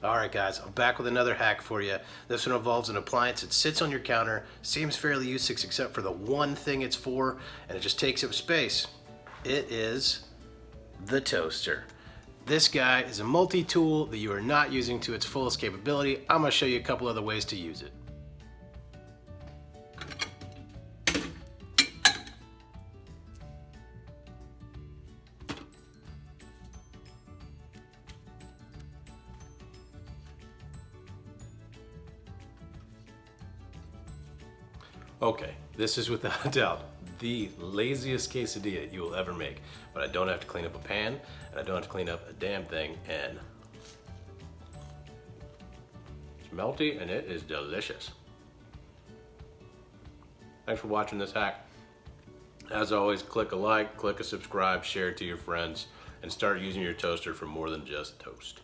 Alright guys, I'm back with another hack for you. This one involves an appliance that sits on your counter, seems fairly useless except for the one thing it's for, and it just takes up space. It is the toaster. This guy is a multi-tool that you are not using to its fullest capability. I'm going to show you a couple other ways to use it. Okay, this is without a doubt the laziest quesadilla you will ever make, but I don't have to clean up a pan, and I don't have to clean up a damn thing, and it's melty and it is delicious. Thanks for watching this hack. As always, click a like, click a subscribe, share it to your friends, and start using your toaster for more than just toast.